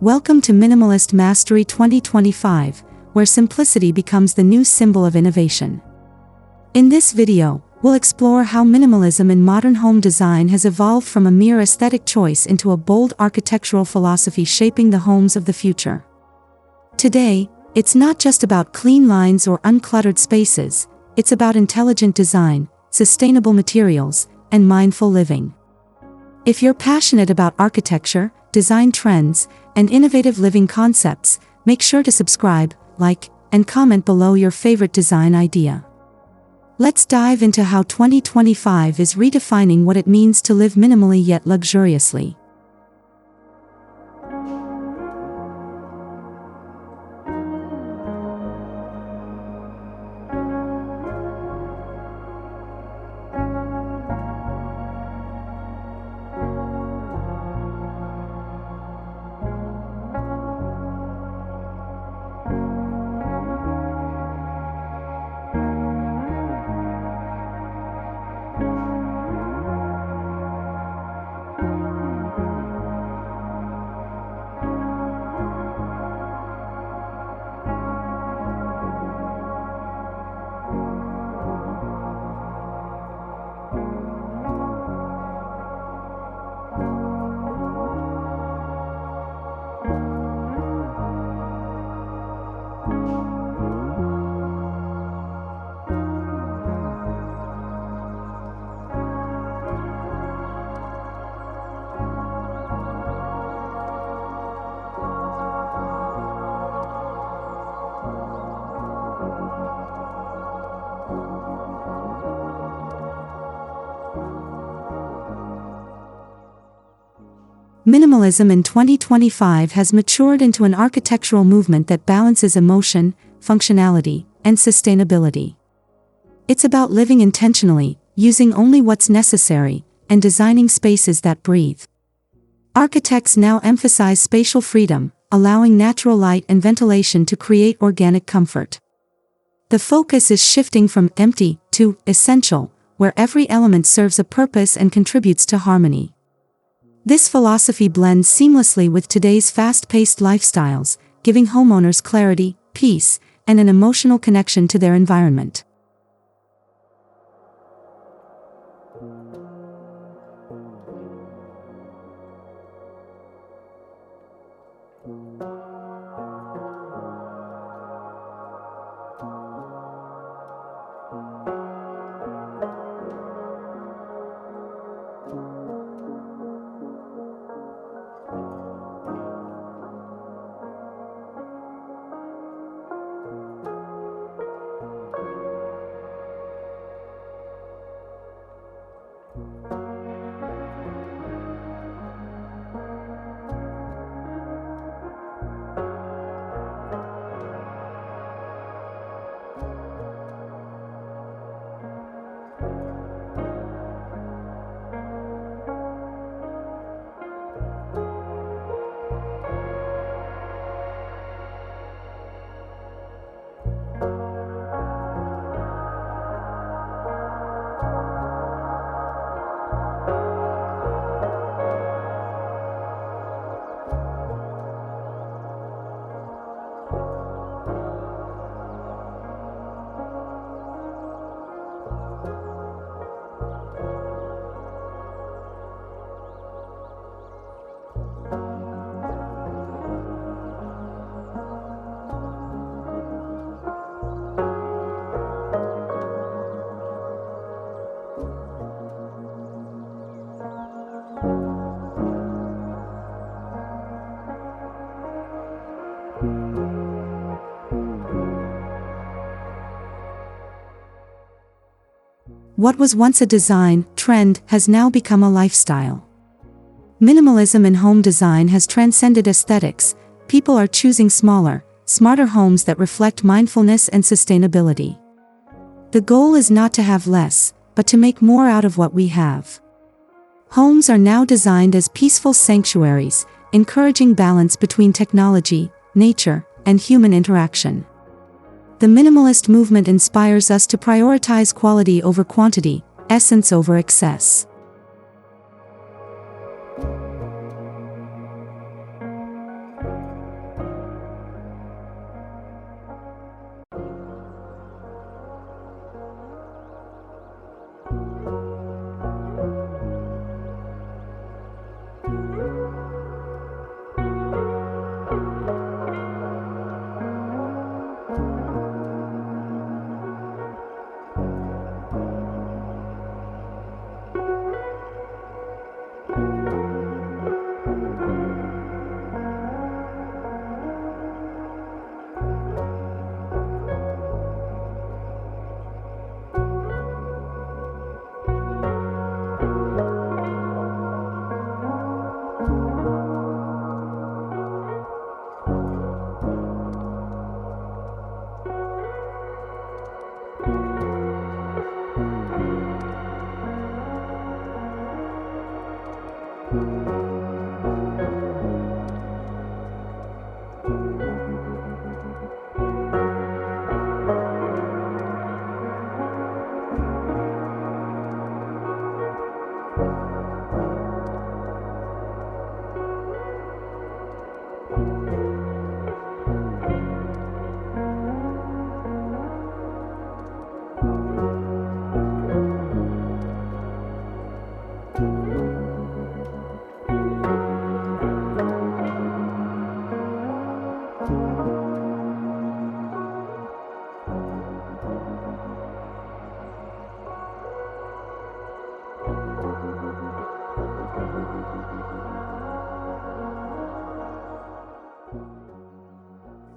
Welcome to Minimalist Mastery 2025, where simplicity becomes the new symbol of innovation. In this video, we'll explore how minimalism in modern home design has evolved from a mere aesthetic choice into a bold architectural philosophy shaping the homes of the future. Today, it's not just about clean lines or uncluttered spaces, it's about intelligent design, sustainable materials, and mindful living. If you're passionate about architecture, design trends, and innovative living concepts, make sure to subscribe, like, and comment below your favorite design idea. Let's dive into how 2025 is redefining what it means to live minimally yet luxuriously. Minimalism in 2025 has matured into an architectural movement that balances emotion, functionality, and sustainability. It's about living intentionally, using only what's necessary, and designing spaces that breathe. Architects now emphasize spatial freedom, allowing natural light and ventilation to create organic comfort. The focus is shifting from empty to essential, where every element serves a purpose and contributes to harmony. This philosophy blends seamlessly with today's fast-paced lifestyles, giving homeowners clarity, peace, and an emotional connection to their environment. What was once a design trend has now become a lifestyle. Minimalism in home design has transcended aesthetics. People are choosing smaller, smarter homes that reflect mindfulness and sustainability. The goal is not to have less, but to make more out of what we have. Homes are now designed as peaceful sanctuaries, encouraging balance between technology, nature, and human interaction. The minimalist movement inspires us to prioritize quality over quantity, essence over excess.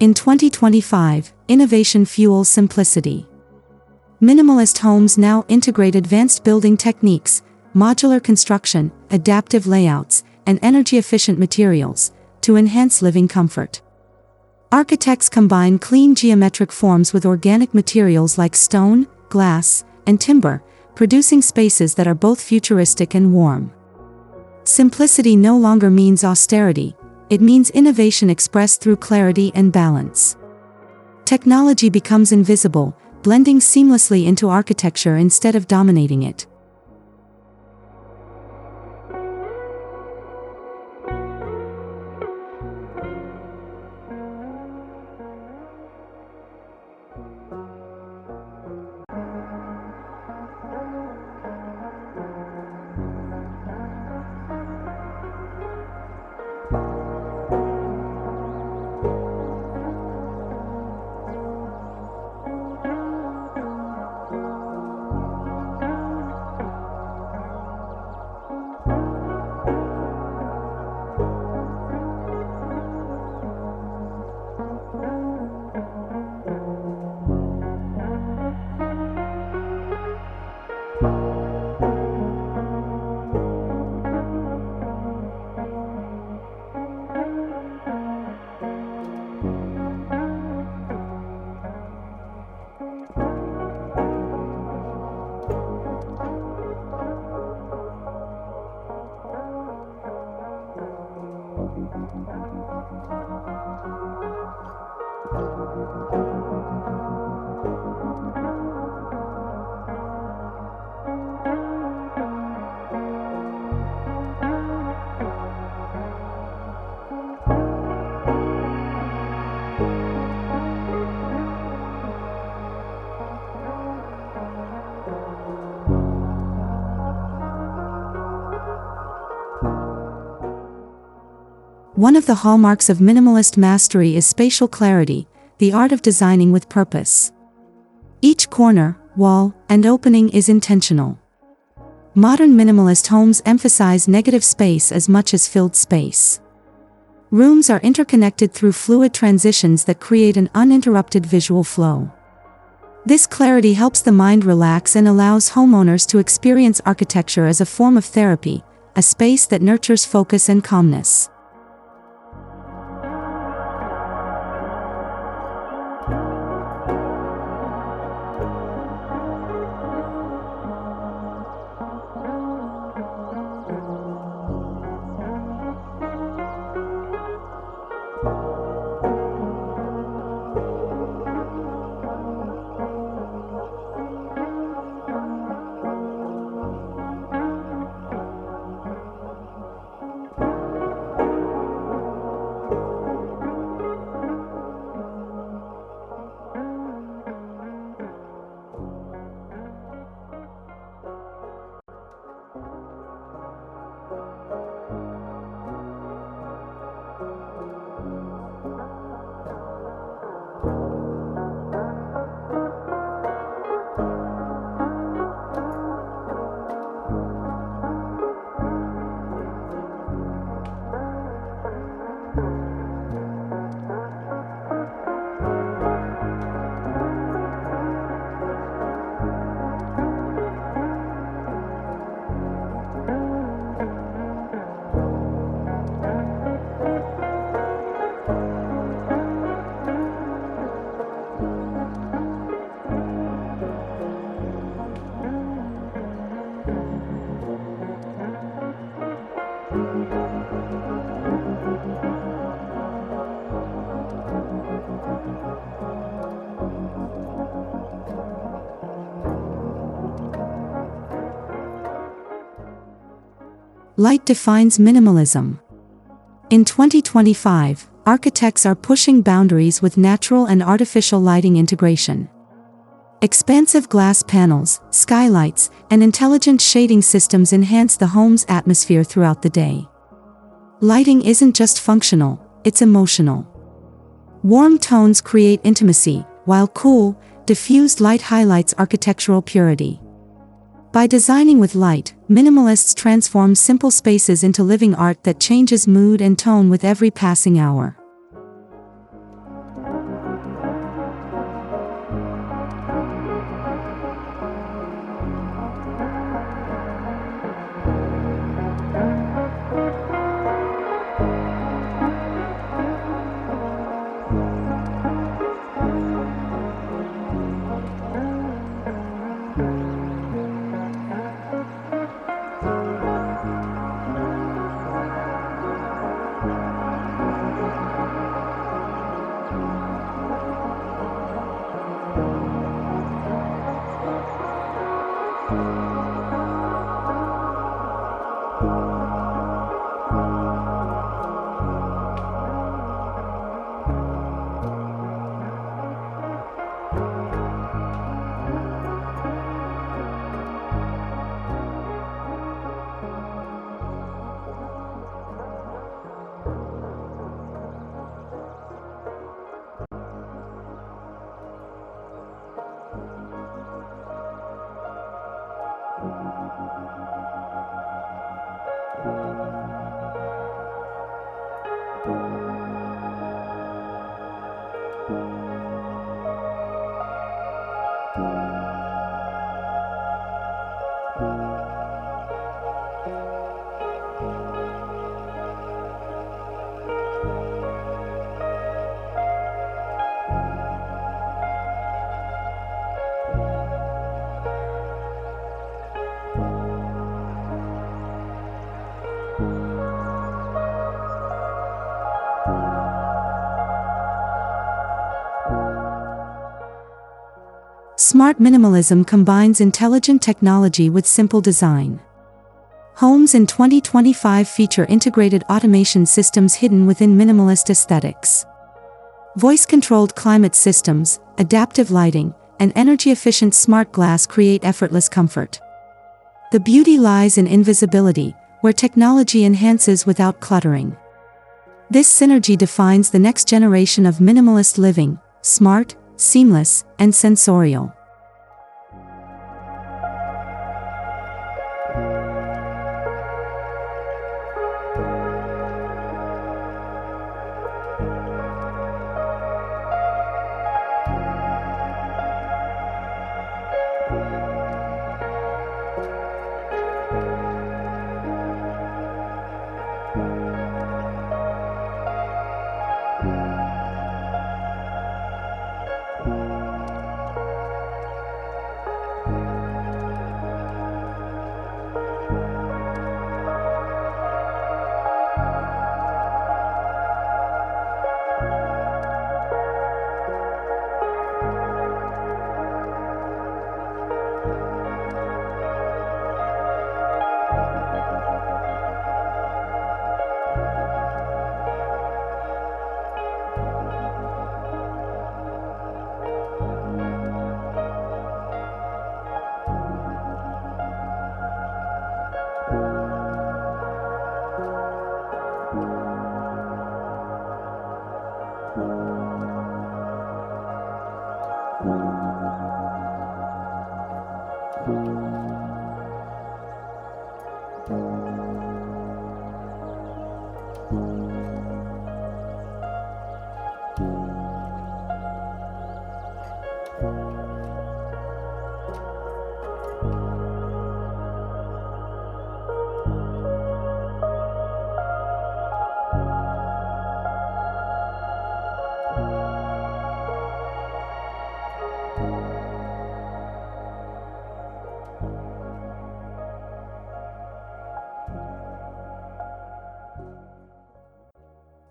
In 2025, innovation fuels simplicity. Minimalist homes now integrate advanced building techniques, modular construction, adaptive layouts, and energy-efficient materials to enhance living comfort. Architects combine clean geometric forms with organic materials like stone, glass, and timber, producing spaces that are both futuristic and warm. Simplicity no longer means austerity, it means innovation expressed through clarity and balance. Technology becomes invisible, blending seamlessly into architecture instead of dominating it. One of the hallmarks of minimalist mastery is spatial clarity, the art of designing with purpose. Each corner, wall, and opening is intentional. Modern minimalist homes emphasize negative space as much as filled space. Rooms are interconnected through fluid transitions that create an uninterrupted visual flow. This clarity helps the mind relax and allows homeowners to experience architecture as a form of therapy, a space that nurtures focus and calmness. Light defines minimalism. In 2025, architects are pushing boundaries with natural and artificial lighting integration. Expansive glass panels, skylights, and intelligent shading systems enhance the home's atmosphere throughout the day. Lighting isn't just functional, it's emotional. Warm tones create intimacy, while cool, diffused light highlights architectural purity. By designing with light, minimalists transform simple spaces into living art that changes mood and tone with every passing hour. Smart minimalism combines intelligent technology with simple design. Homes in 2025 feature integrated automation systems hidden within minimalist aesthetics. Voice-controlled climate systems, adaptive lighting, and energy-efficient smart glass create effortless comfort. The beauty lies in invisibility, where technology enhances without cluttering. This synergy defines the next generation of minimalist living: smart, seamless, and sensorial.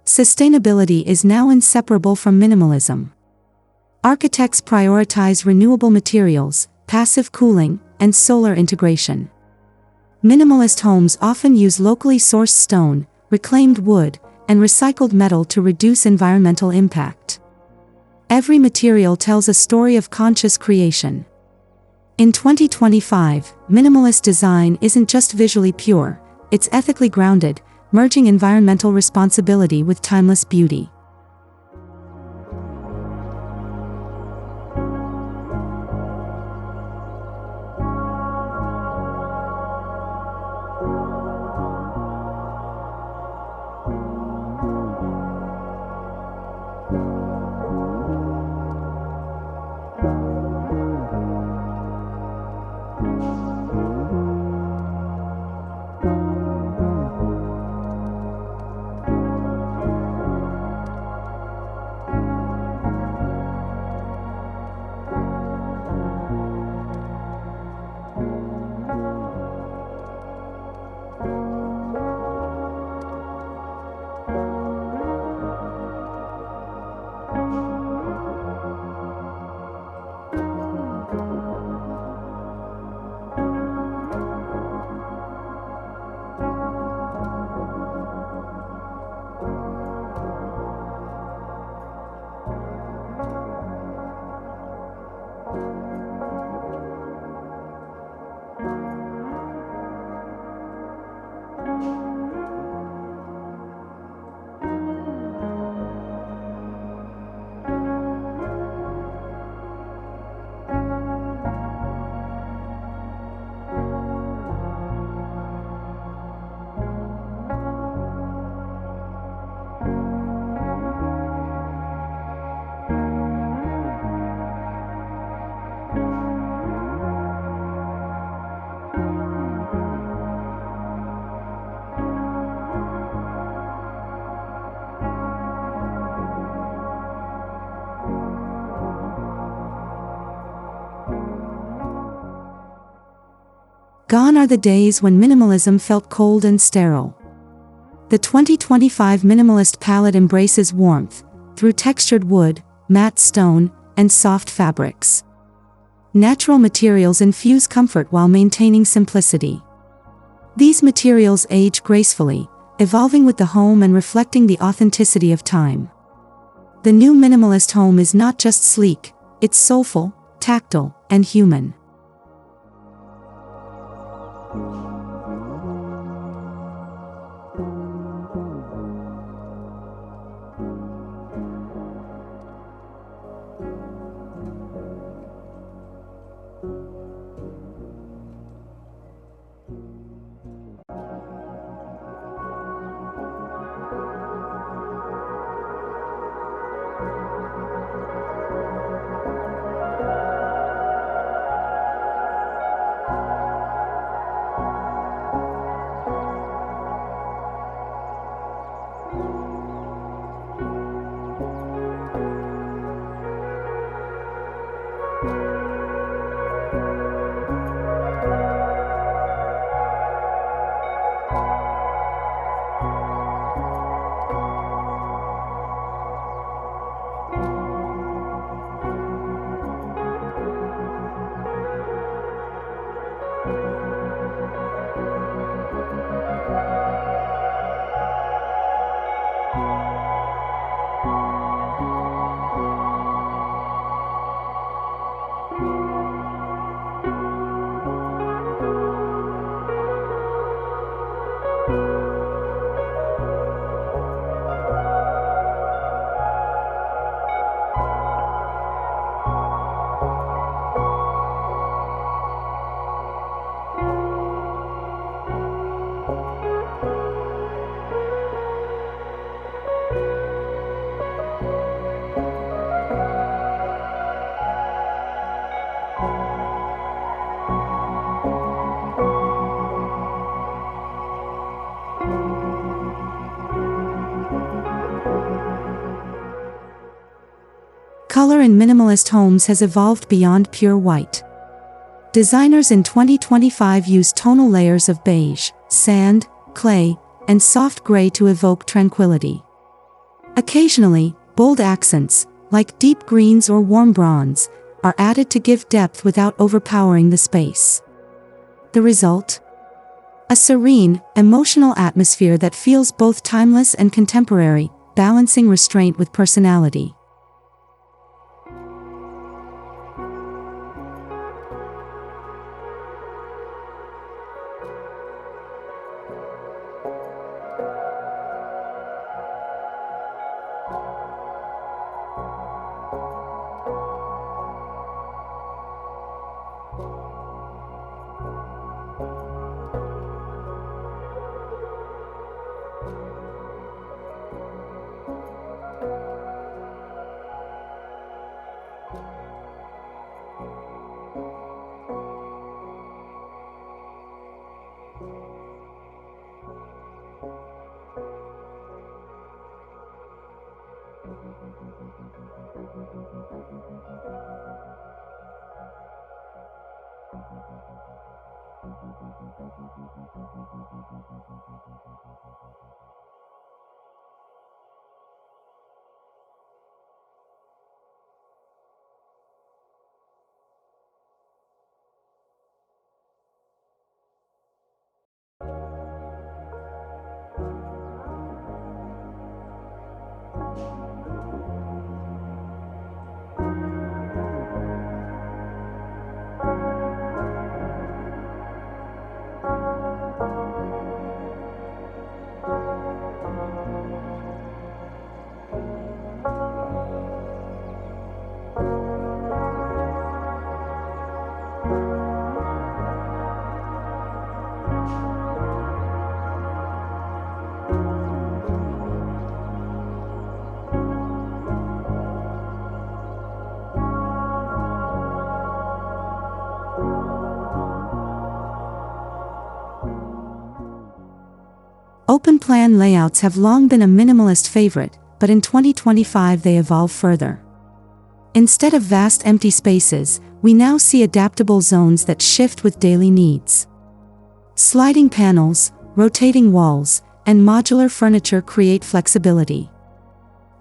Sustainability is now inseparable from minimalism. Architects prioritize renewable materials, passive cooling, and solar integration. Minimalist homes often use locally sourced stone, reclaimed wood, and recycled metal to reduce environmental impact. Every material tells a story of conscious creation. In 2025, minimalist design isn't just visually pure, it's ethically grounded, merging environmental responsibility with timeless beauty. Gone are the days when minimalism felt cold and sterile. The 2025 minimalist palette embraces warmth through textured wood, matte stone, and soft fabrics. Natural materials infuse comfort while maintaining simplicity. These materials age gracefully, evolving with the home and reflecting the authenticity of time. The new minimalist home is not just sleek, it's soulful, tactile, and human. Color in minimalist homes has evolved beyond pure white. Designers in 2025 use tonal layers of beige, sand, clay, and soft gray to evoke tranquility. Occasionally, bold accents, like deep greens or warm bronze, are added to give depth without overpowering the space. The result? A serene, emotional atmosphere that feels both timeless and contemporary, balancing restraint with personality. Open-plan layouts have long been a minimalist favorite, but in 2025 they evolve further. Instead of vast empty spaces, we now see adaptable zones that shift with daily needs. Sliding panels, rotating walls, and modular furniture create flexibility.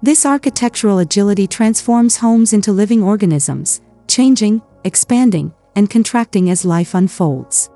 This architectural agility transforms homes into living organisms, changing, expanding, and contracting as life unfolds.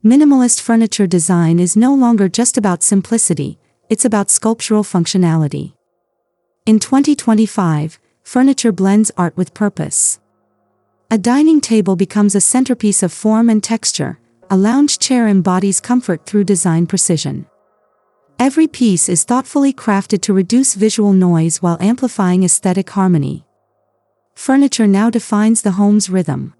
Minimalist furniture design is no longer just about simplicity, it's about sculptural functionality. In 2025, furniture blends art with purpose. A dining table becomes a centerpiece of form and texture, a lounge chair embodies comfort through design precision. Every piece is thoughtfully crafted to reduce visual noise while amplifying aesthetic harmony. Furniture now defines the home's rhythm.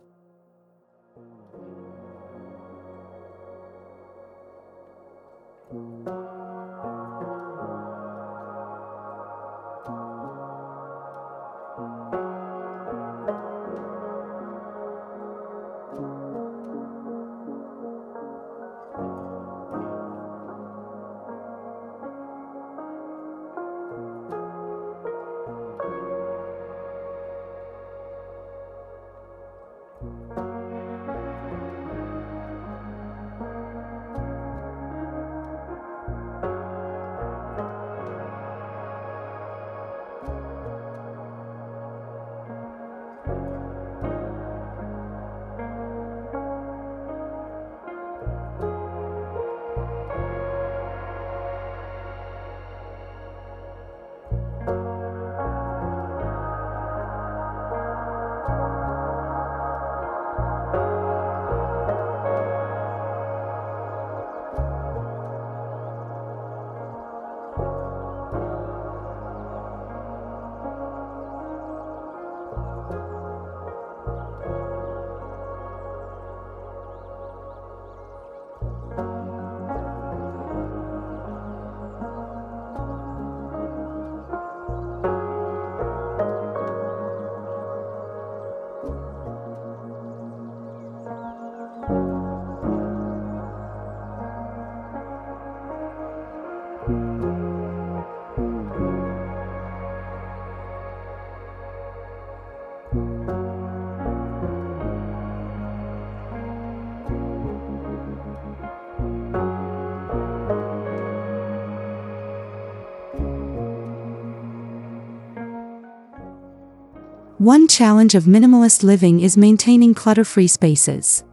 One challenge of minimalist living is maintaining clutter-free spaces.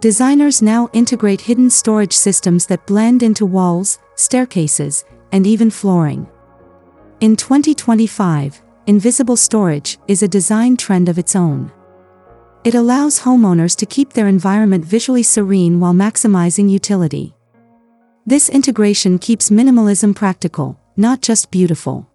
Designers now integrate hidden storage systems that blend into walls, staircases, and even flooring. In 2025, invisible storage is a design trend of its own. It allows homeowners to keep their environment visually serene while maximizing utility. This integration keeps minimalism practical, not just beautiful.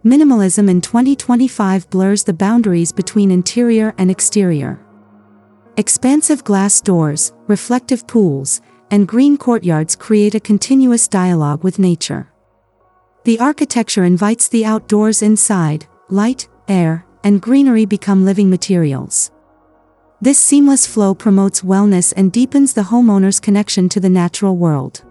Minimalism in 2025 blurs the boundaries between interior and exterior. Expansive glass doors, reflective pools, and green courtyards create a continuous dialogue with nature. The architecture invites the outdoors inside. Light, air, and greenery become living materials. This seamless flow promotes wellness and deepens the homeowner's connection to the natural world.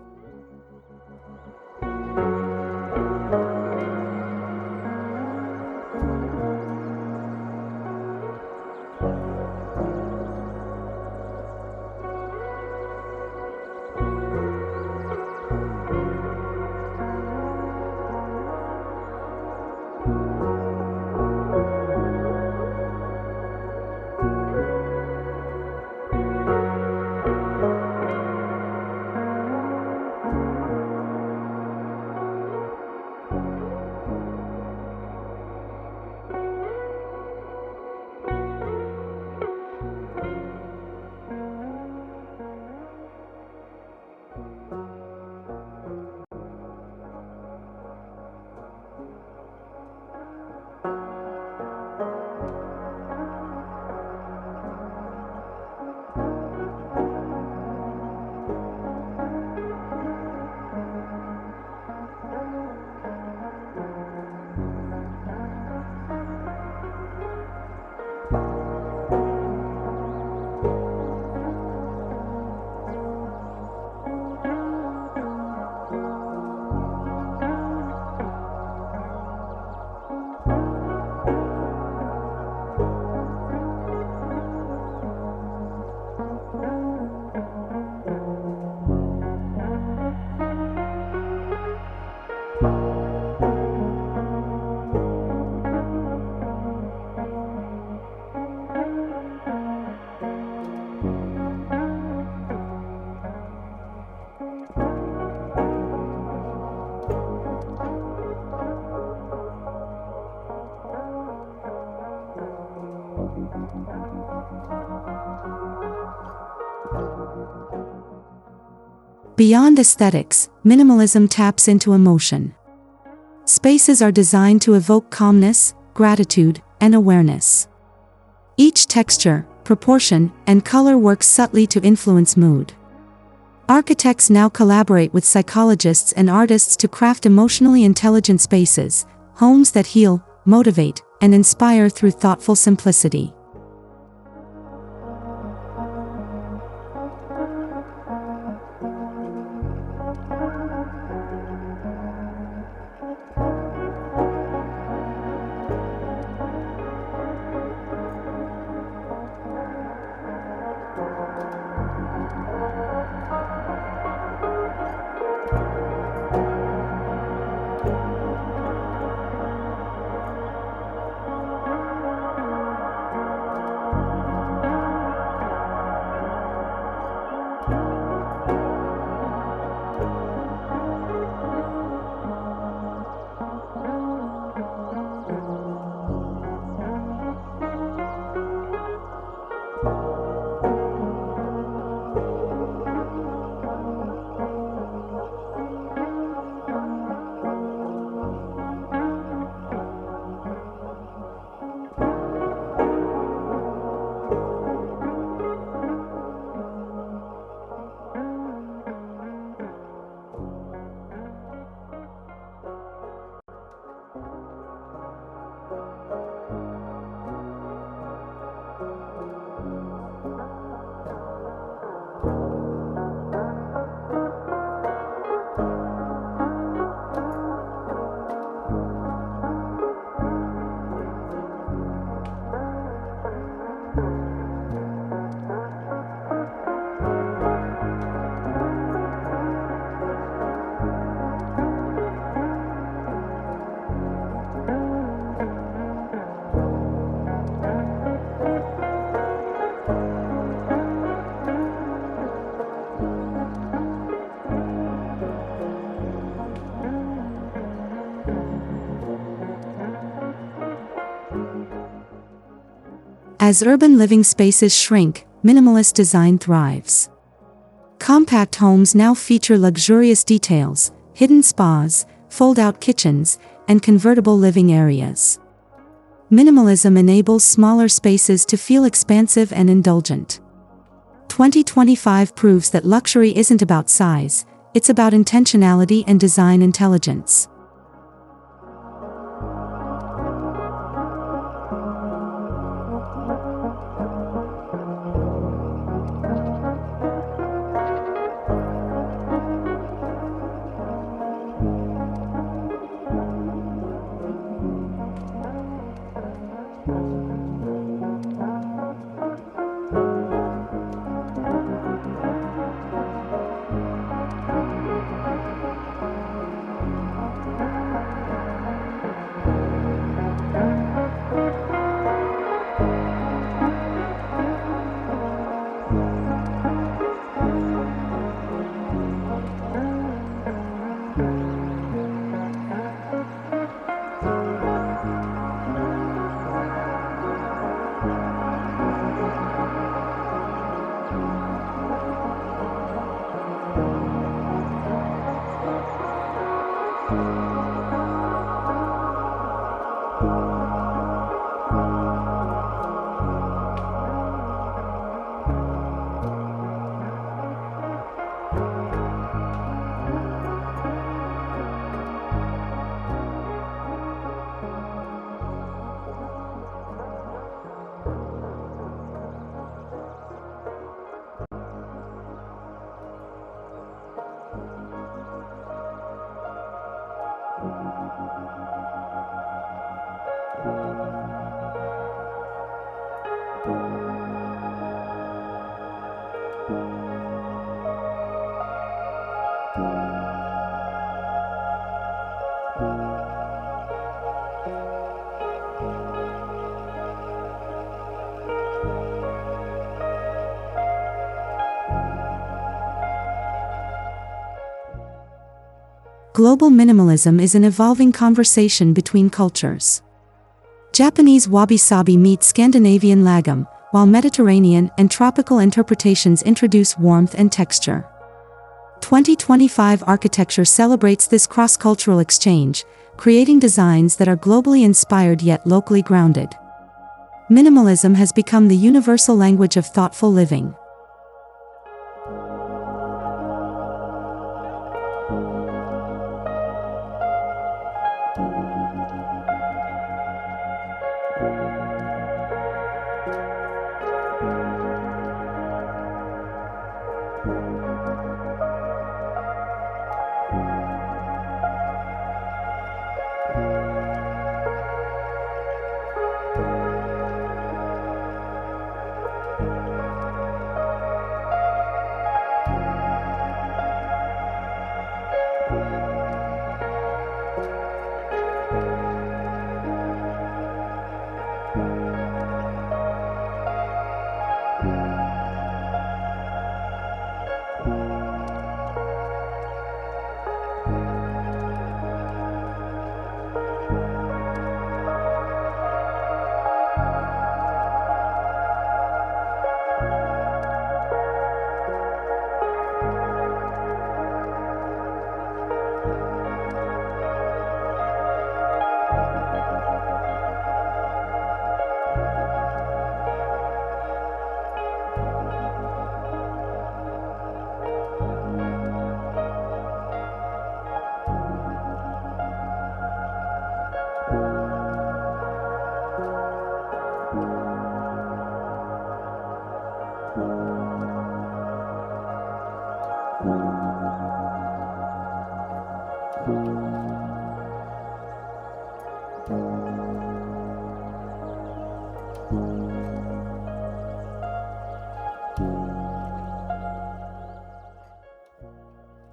Beyond aesthetics, minimalism taps into emotion. Spaces are designed to evoke calmness, gratitude, and awareness. Each texture, proportion, and color works subtly to influence mood. Architects now collaborate with psychologists and artists to craft emotionally intelligent spaces, homes that heal, motivate, and inspire through thoughtful simplicity. As urban living spaces shrink, minimalist design thrives. Compact homes now feature luxurious details, hidden spas, fold-out kitchens, and convertible living areas. Minimalism enables smaller spaces to feel expansive and indulgent. 2025 proves that luxury isn't about size, it's about intentionality and design intelligence. Global minimalism is an evolving conversation between cultures. Japanese wabi-sabi meets Scandinavian lagom, while Mediterranean and tropical interpretations introduce warmth and texture. 2025 architecture celebrates this cross-cultural exchange, creating designs that are globally inspired yet locally grounded. Minimalism has become the universal language of thoughtful living.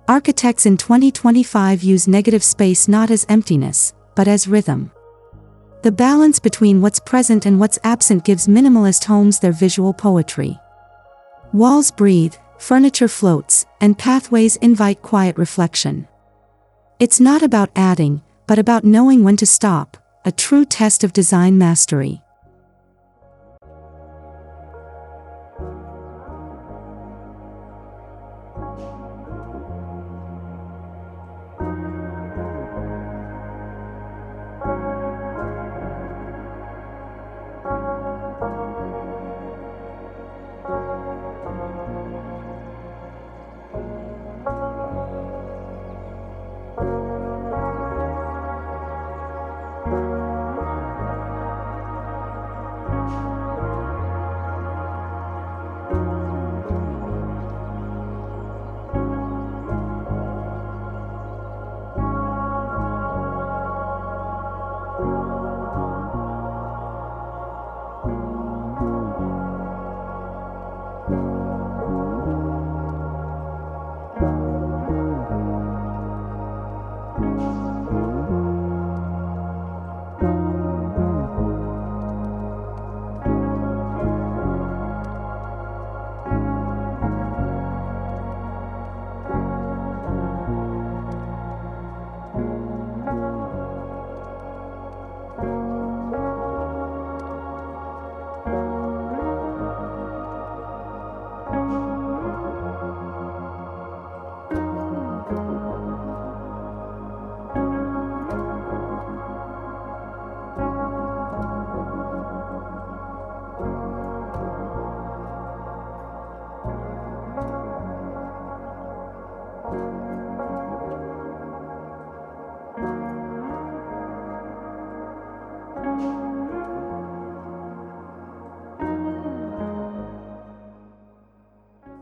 Architects in 2025 use negative space not as emptiness, but as rhythm. The balance between what's present and what's absent gives minimalist homes their visual poetry. Walls breathe, furniture floats, and pathways invite quiet reflection. It's not about adding, but about knowing when to stop, a true test of design mastery.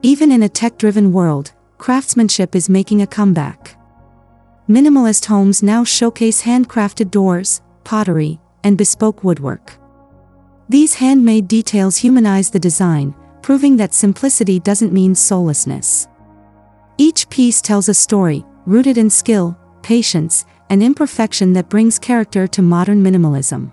Even in a tech-driven world, craftsmanship is making a comeback. Minimalist homes now showcase handcrafted doors, pottery, and bespoke woodwork. These handmade details humanize the design, proving that simplicity doesn't mean soullessness. Each piece tells a story, rooted in skill, patience, and imperfection that brings character to modern minimalism.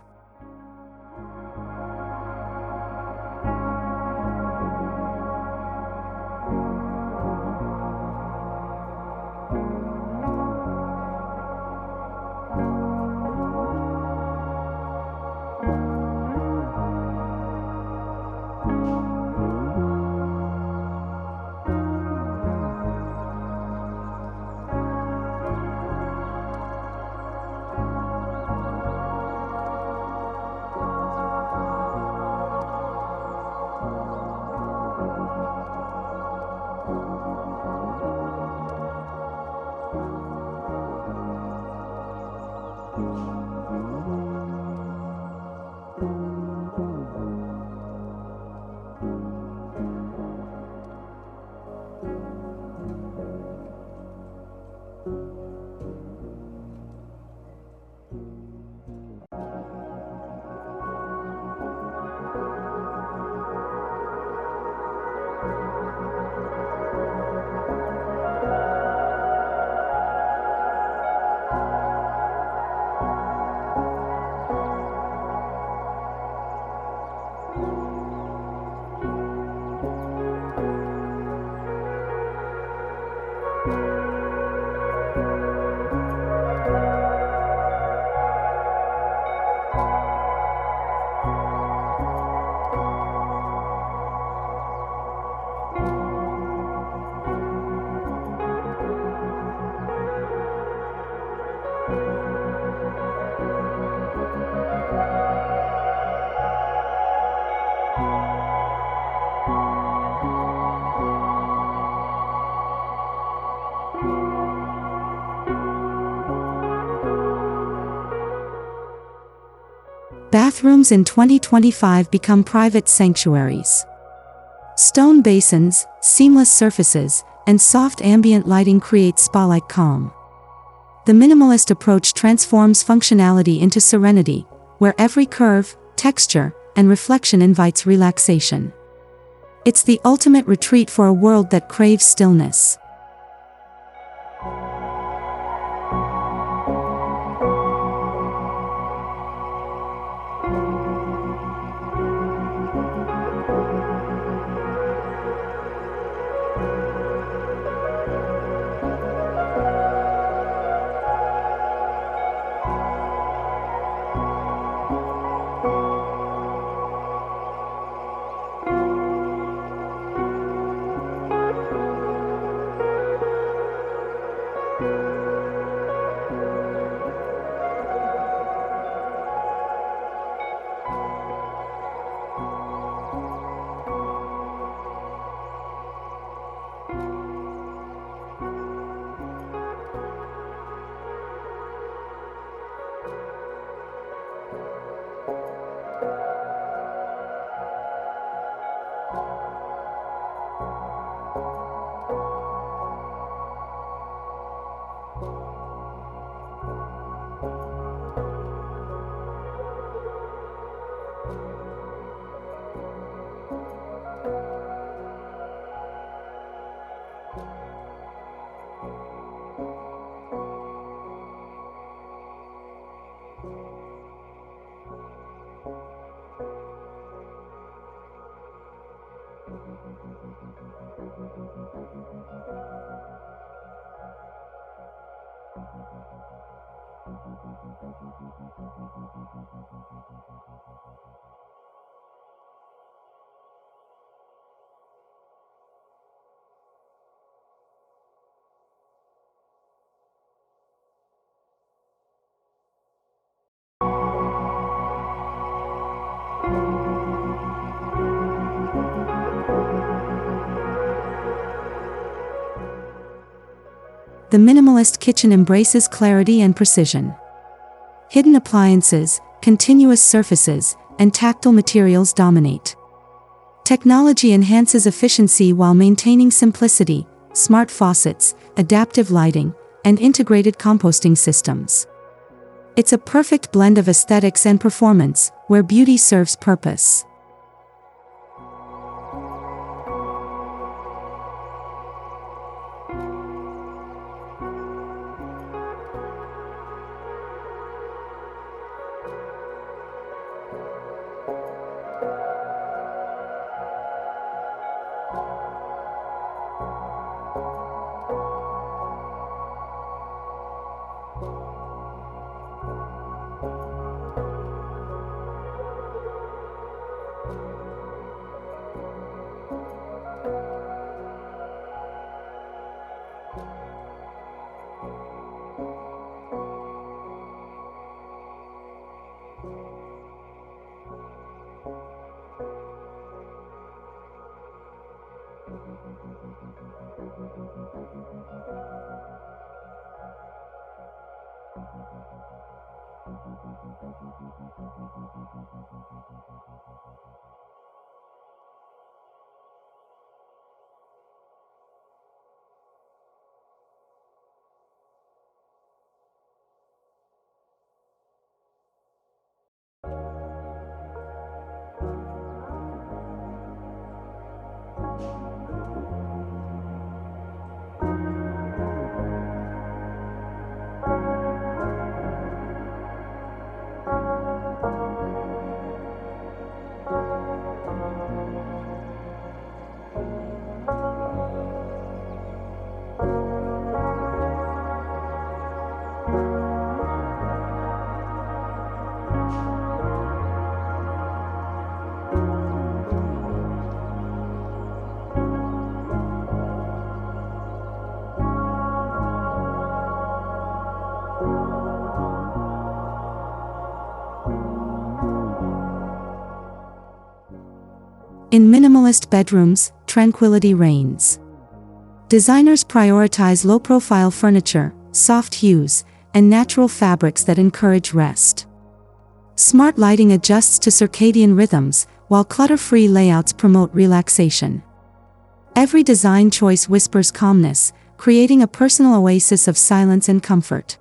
Bathrooms in 2025 become private sanctuaries. Stone basins, seamless surfaces, and soft ambient lighting create spa-like calm. The minimalist approach transforms functionality into serenity, where every curve, texture, and reflection invites relaxation. It's the ultimate retreat for a world that craves stillness. The minimalist kitchen embraces clarity and precision. Hidden appliances, continuous surfaces, and tactile materials dominate. Technology enhances efficiency while maintaining simplicity: smart faucets, adaptive lighting, and integrated composting systems. It's a perfect blend of aesthetics and performance, where beauty serves purpose. In minimalist bedrooms, tranquility reigns. Designers prioritize low-profile furniture, soft hues, and natural fabrics that encourage rest. Smart lighting adjusts to circadian rhythms, while clutter-free layouts promote relaxation. Every design choice whispers calmness, creating a personal oasis of silence and comfort.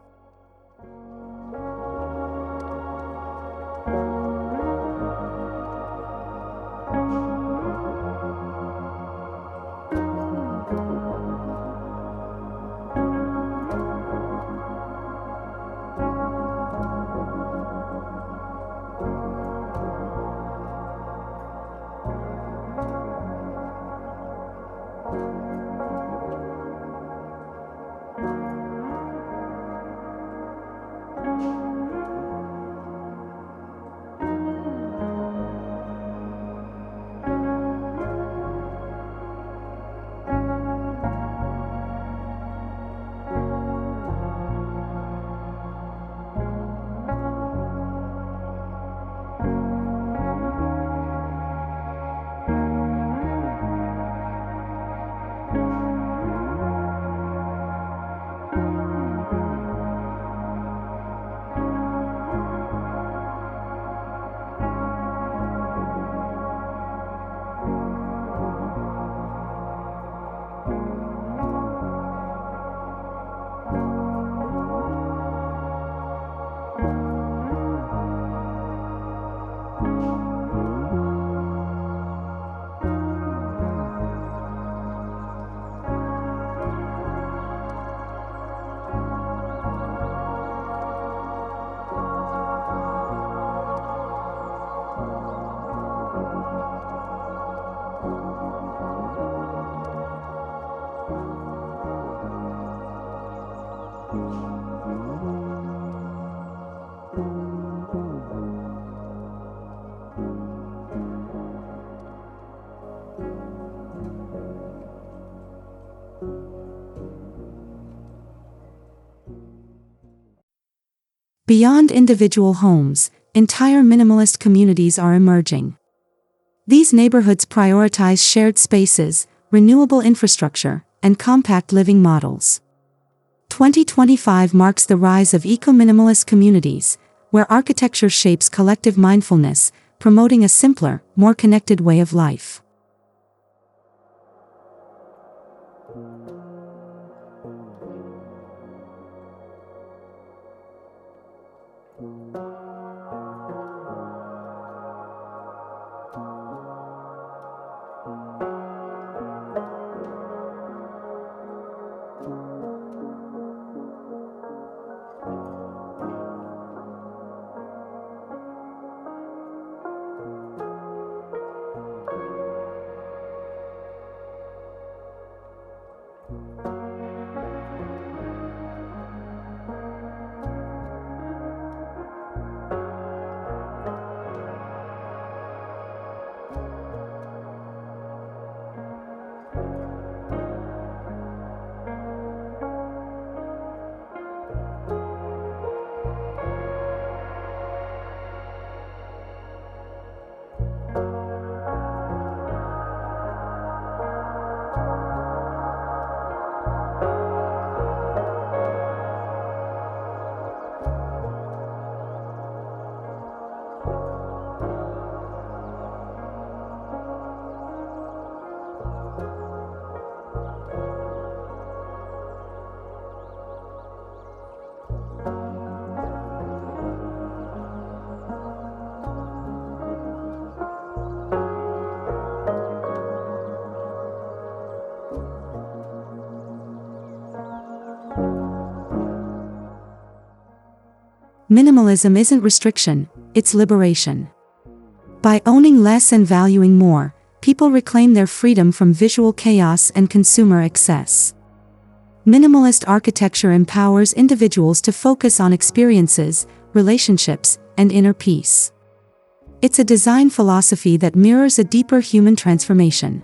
Beyond individual homes, entire minimalist communities are emerging. These neighborhoods prioritize shared spaces, renewable infrastructure, and compact living models. 2025 marks the rise of eco-minimalist communities, where architecture shapes collective mindfulness, promoting a simpler, more connected way of life. Minimalism isn't restriction, it's liberation. By owning less and valuing more, people reclaim their freedom from visual chaos and consumer excess. Minimalist architecture empowers individuals to focus on experiences, relationships, and inner peace. It's a design philosophy that mirrors a deeper human transformation.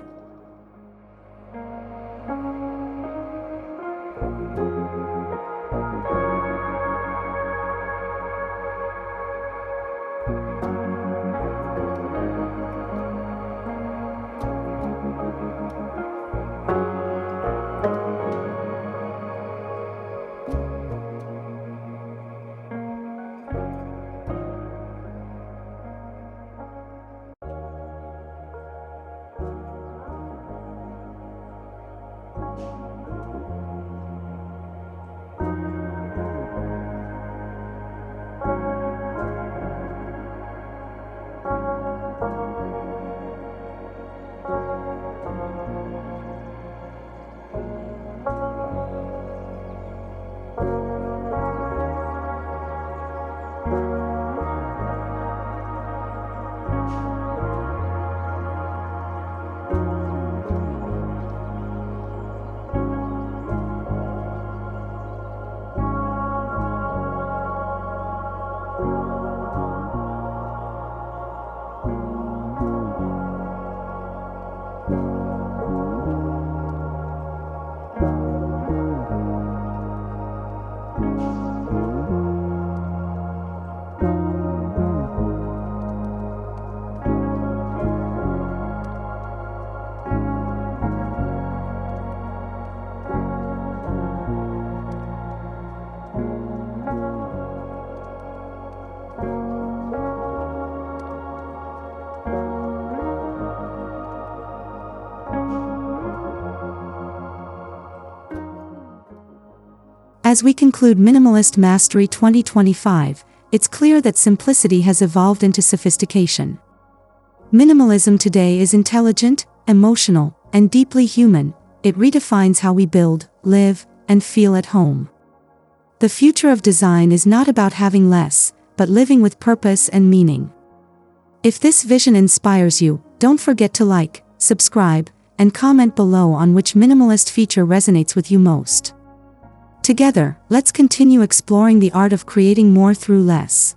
As we conclude Minimalist Mastery 2025, it's clear that simplicity has evolved into sophistication. Minimalism today is intelligent, emotional, and deeply human. It redefines how we build, live, and feel at home. The future of design is not about having less, but living with purpose and meaning. If this vision inspires you, don't forget to like, subscribe, and comment below on which minimalist feature resonates with you most. Together, let's continue exploring the art of creating more through less.